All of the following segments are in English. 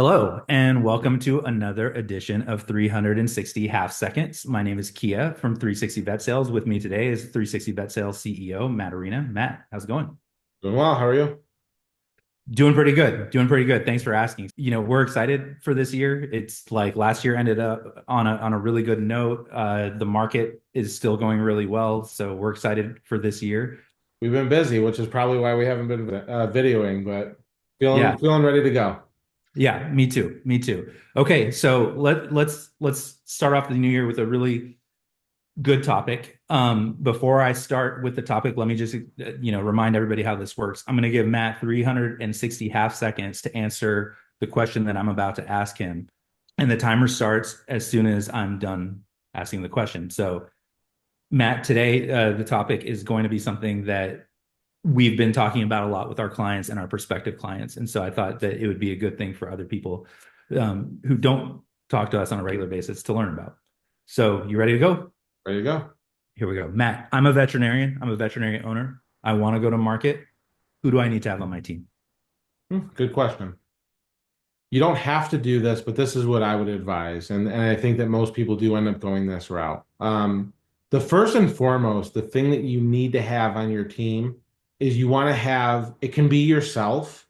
Hello, and welcome to another edition of 360 Half Seconds. My name is Kia from 360 Vet Sales. With me today is 360 Vet Sales CEO, Matt Arena. Matt, how's it going? Doing well. How are you? Doing pretty good. Doing pretty good. Thanks for asking. We're excited for this year. It's like last year ended up on a really good note. The market is still going really well, so we're excited for this year. We've been busy, which is probably why we haven't been videoing, but feeling Yeah, feeling ready to go. yeah, me too. Me too. Okay, so let's start off the new year with a really good topic. Before I start with the topic, let me just remind everybody how this works. I'm going to give Matt 360 half seconds to answer the question that I'm about to ask him, and the timer starts as soon as I'm done asking the question. So, Matt, today the topic is going to be something that we've been talking about a lot with our clients and our prospective clients, and so I thought that it would be a good thing for other people who don't talk to us on a regular basis to learn about. So, you ready to go? Ready to go. Here we go. Matt, I'm a veterinarian. I'm a veterinarian owner. I want to go to market. Who do I need to have on my team? Good question. You don't have to do this, but this is what I would advise, and I think that most people do end up going this route. The first and foremost, the thing that you need to have on your team is you want to have it can be yourself,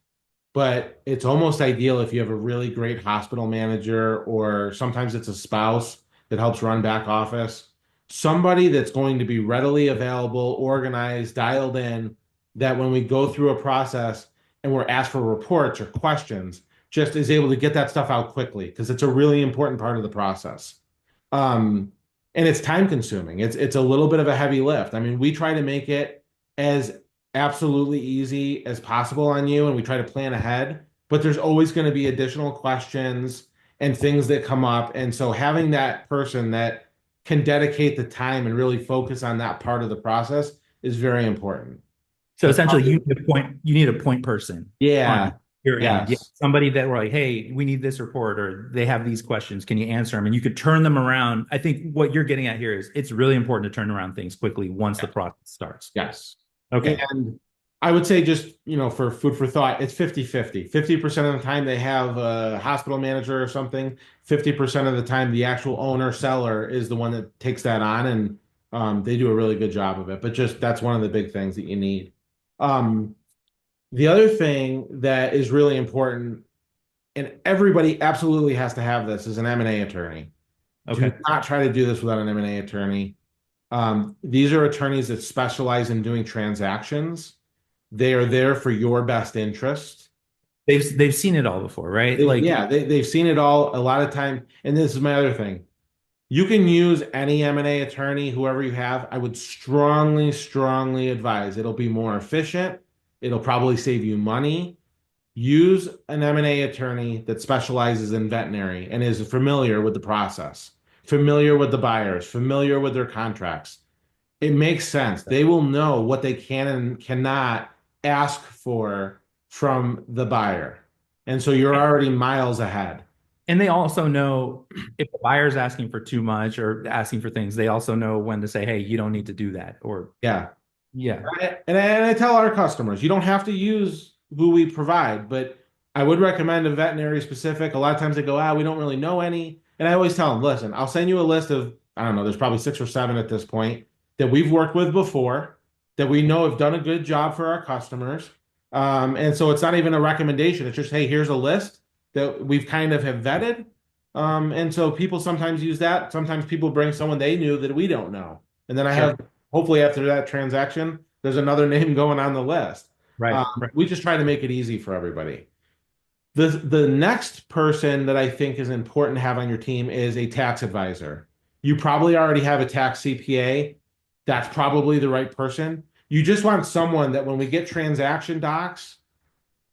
but it's almost ideal if you have a really great hospital manager, or sometimes it's a spouse that helps run back office. Somebody that's going to be readily available, organized, dialed in, that when we go through a process and we're asked for reports or questions, just is able to get that stuff out quickly because it's a really important part of the process. Um, and it's time consuming. It's a little bit of a heavy lift. I mean, we try to make it as absolutely easy as possible on you, and we try to plan ahead, but there's always going to be additional questions and things that come up. And so having that person that can dedicate the time and really focus on that part of the process is very important. So That's essentially, probably, you need a point person on yeah, your end. Yeah, yes. somebody that we're like, hey, we need this report, or they have these questions. Can you answer them? And you could turn them around. I think what you're getting at here is it's really important to turn around things quickly once the process starts. Yes. Okay. And I would say just, for food for thought, it's 50-50. 50% of the time they have a hospital manager or something. 50% of the time the actual owner seller is the one that takes that on, and they do a really good job of it. But just that's one of the big things that you need. Um, the other thing that is really important, and everybody absolutely has to have this, is an M&A attorney. Do Okay. not try to do this without an M&A attorney. These are attorneys that specialize in doing transactions. They are there for your best interest. They've seen it all before, right? They, Like, yeah, they've seen it all a lot of time. And this is my other thing. You can use any M&A attorney, whoever you have. I would strongly, strongly advise it'll be more efficient. It'll probably save you money. Use an M&A attorney that specializes in veterinary and is familiar with the process, familiar with the buyers, familiar with their contracts. It makes sense. They will know what they can and cannot ask for from the buyer. And so you're already miles ahead. and they also know if the buyer's asking for too much or asking for things, they also know when to say, hey, you don't need to do that. Or, Yeah. yeah, And I tell our customers, you don't have to use who we provide, but I would recommend a veterinary specific. A lot of times they go, we don't really know any. And I always tell them, listen, I'll send you a list of, I don't know, there's probably 6 or 7 at this point that we've worked with before, that we know have done a good job for our customers. And so it's not even a recommendation. It's just, hey, here's a list that we've kind of have vetted. And so people sometimes use that. Sometimes people bring someone they knew that we don't know. And then I sure. have, hopefully after that transaction, there's another name going on the list. Right. Right. We just try to make it easy for everybody. The next person that I think is important to have on your team is a tax advisor. You probably already have a tax CPA. That's probably the right person. You just want someone that when we get transaction docs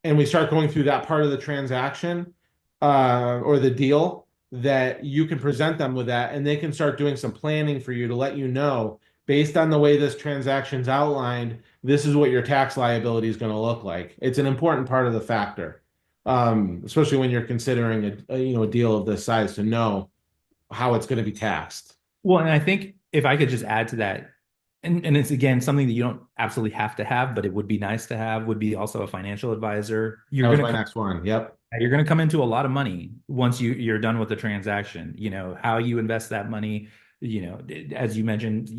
and we start going through that part of the transaction or the deal, that you can present them with that and they can start doing some planning for you to let you know, based on the way this transaction's outlined, this is what your tax liability is going to look like. It's an important part of the factor, especially when you're considering a deal of this size, to know how it's going to be taxed. Well, and I think if I could just add to that, and it's again something that you don't absolutely have to have, but it would be nice to have, would be also a financial advisor. That You're was going my to next one. Yep. You're going to come into a lot of money once you're done with the transaction. How you invest that money, as you mentioned,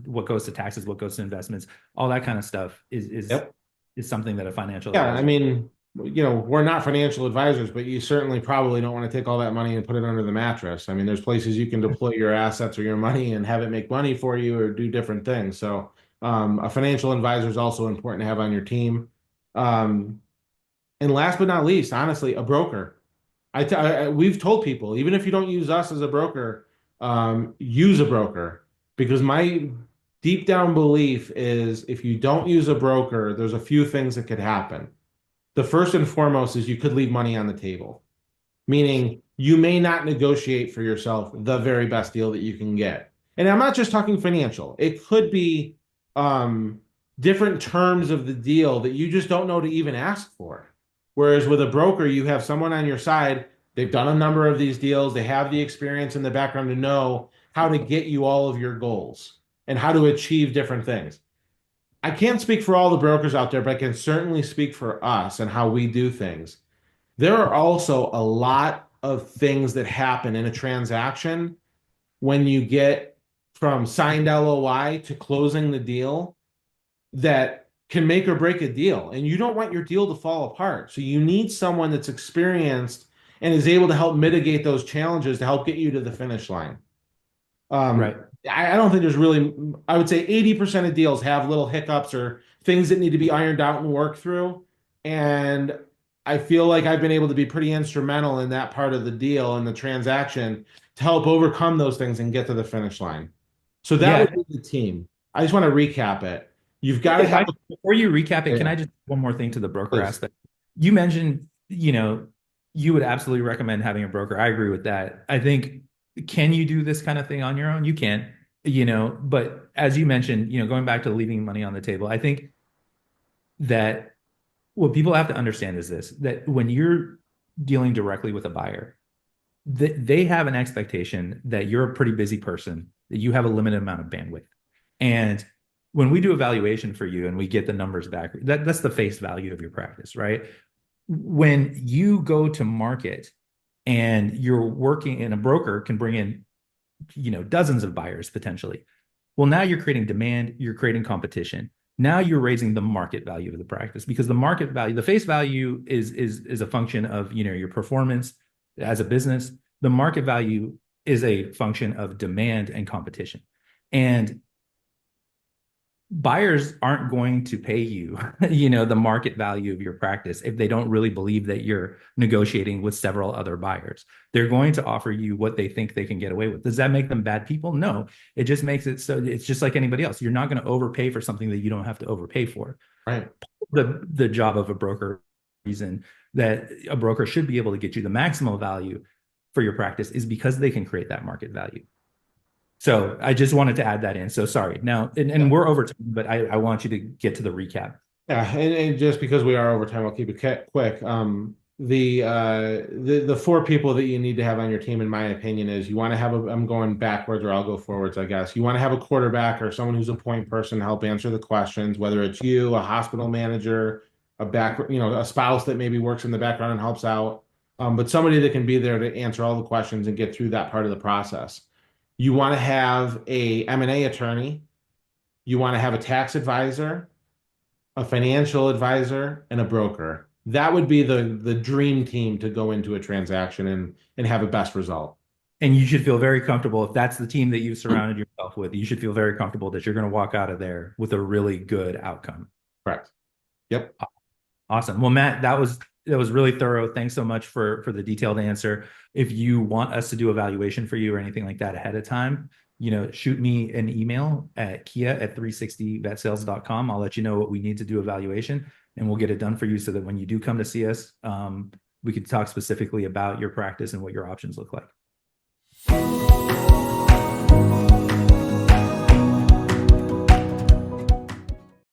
what goes to taxes, what goes to investments, all that kind of stuff Yep. is something that a financial Yeah, I advisor. mean, we're not financial advisors, but you certainly probably don't want to take all that money and put it under the mattress. I mean, there's places you can deploy your assets or your money and have it make money for you or do different things. So, a financial advisor is also important to have on your team. Um, and last but not least, honestly, a broker. We've told people, even if you don't use us as a broker, use a broker because my deep down belief is if you don't use a broker, there's a few things that could happen. The first and foremost is you could leave money on the table, meaning you may not negotiate for yourself the very best deal that you can get. And I'm not just talking financial, it could be um, different terms of the deal that you just don't know to even ask for. Whereas with a broker, you have someone on your side, they've done a number of these deals, they have the experience in the background to know how to get you all of your goals and how to achieve different things. I can't speak for all the brokers out there, but I can certainly speak for us and how we do things. There are also a lot of things that happen in a transaction when you get from signed LOI to closing the deal that can make or break a deal. And you don't want your deal to fall apart. So you need someone that's experienced and is able to help mitigate those challenges to help get you to the finish line. Um, Right. I don't think there's really, I would say 80% of deals have little hiccups or things that need to be ironed out and worked through. And I feel like I've been able to be pretty instrumental in that part of the deal and the transaction to help overcome those things and get to the finish line. So that Yeah. would be the team. I just want to recap it. You've got to If have I Before you recap it, can yeah, I just one more thing to the broker please. aspect? You mentioned, you would absolutely recommend having a broker. I agree with that. I think, can you do this kind of thing on your own? You can, but as you mentioned, going back to leaving money on the table, I think that what people have to understand is this, that when you're dealing directly with a buyer, they have an expectation that you're a pretty busy person, that you have a limited amount of bandwidth. And when we do evaluation for you and we get the numbers back, that's the face value of your practice, right? When you go to market and you're working, and a broker can bring in, dozens of buyers potentially. Well, now you're creating demand, you're creating competition. Now you're raising the market value of the practice, because the market value, the face value is a function of, your performance as a business. The market value is a function of demand and competition. And buyers aren't going to pay you, the market value of your practice if they don't really believe that you're negotiating with several other buyers. They're going to offer you what they think they can get away with. Does that make them bad people? No. It just makes it so it's just like anybody else. You're not going to overpay for something that you don't have to overpay for. Right. The job of a broker, reason that a broker should be able to get you the maximum value for your practice, is because they can create that market value. So I just wanted to add that in. So sorry. Now, and we're over time, but I want you to get to the recap. Yeah, and just because we are over time, I'll keep it quick. The four people that you need to have on your team, in my opinion, is you want to have a. I'm going backwards, or I'll go forwards, I guess. You want to have a quarterback or someone who's a point person to help answer the questions, whether it's you, a hospital manager, a spouse that maybe works in the background and helps out, but somebody that can be there to answer all the questions and get through that part of the process. You want to have a M&A attorney. You want to have a tax advisor, a financial advisor, and a broker. That would be the dream team to go into a transaction and have a best result. And you should feel very comfortable, if that's the team that you've surrounded yourself with, you should feel very comfortable that you're going to walk out of there with a really good outcome. Correct. Yep. Awesome. Well, Matt, that was really thorough. Thanks so much for the detailed answer. If you want us to do evaluation for you or anything like that ahead of time, shoot me an email at kia@360vetsales.com. I'll let you know what we need to do evaluation, and we'll get it done for you so that when you do come to see us, we could talk specifically about your practice and what your options look like.